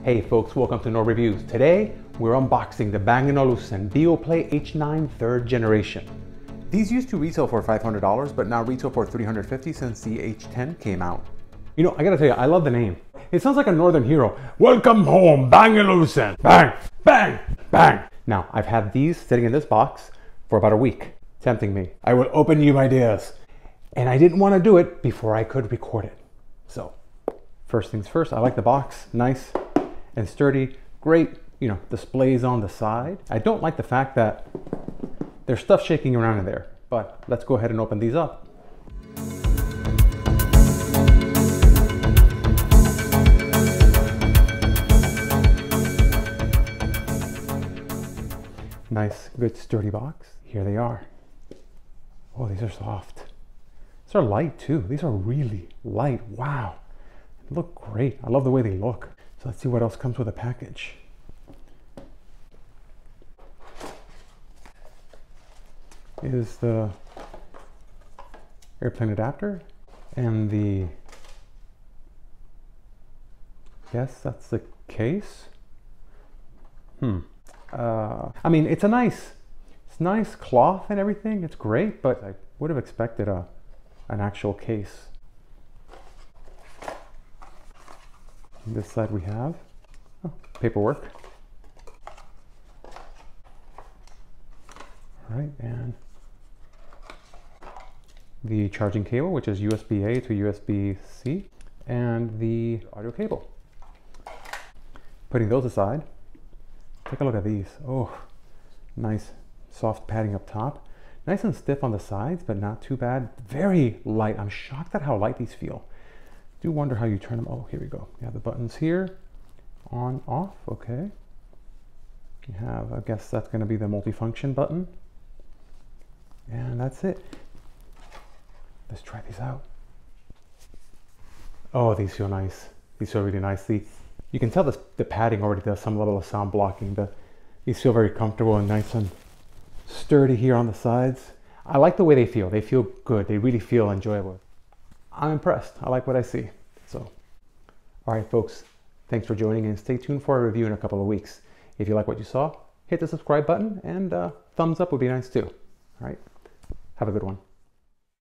Hey folks, welcome to NorbReviews. Today, we're unboxing the Bang & Olufsen BeoPlay H9 3rd generation. These used to retail for $500, but now retail for $350 since the H10 came out. You know, I gotta tell you, I love the name. It sounds like a northern hero. Welcome home, Bang & Olufsen. Bang, bang, bang. Now, I've had these sitting in this box for about a week, tempting me. I will open you my dears. And I didn't want to do it before I could record it. So, first things first, I like the box, nice and sturdy, great, displays on the side. I don't like the fact that there's stuff shaking around in there, but let's go ahead and open these up. Nice, good, sturdy box. Here they are. Oh, these are soft. These are light too. These are really light. Wow. They look great. I love the way they look. So let's see what else comes with the package. Is the airplane adapter and the, yes, that's the case. I mean, it's nice cloth and everything. It's great, but I would have expected an actual case. On this side we have paperwork. All right, and the charging cable, which is USB-A to USB-C, and the audio cable. Putting those aside, take a look at these. Oh, nice soft padding up top. Nice and stiff on the sides, but not too bad. Very light. I'm shocked at how light these feel. Do wonder how you turn them. Oh, here we go. You have the buttons here, on, off, okay. You have, I guess that's gonna be the multifunction button. And that's it. Let's try these out. Oh, these feel nice. These feel really nice. You can tell the padding already does some level of sound blocking, but these feel very comfortable and nice and sturdy here on the sides. I like the way they feel. They feel good. They really feel enjoyable. I'm impressed. I like what I see. So, all right, folks, thanks for joining and stay tuned for a review in a couple of weeks. If you like what you saw, hit the subscribe button and thumbs up would be nice too. All right, have a good one.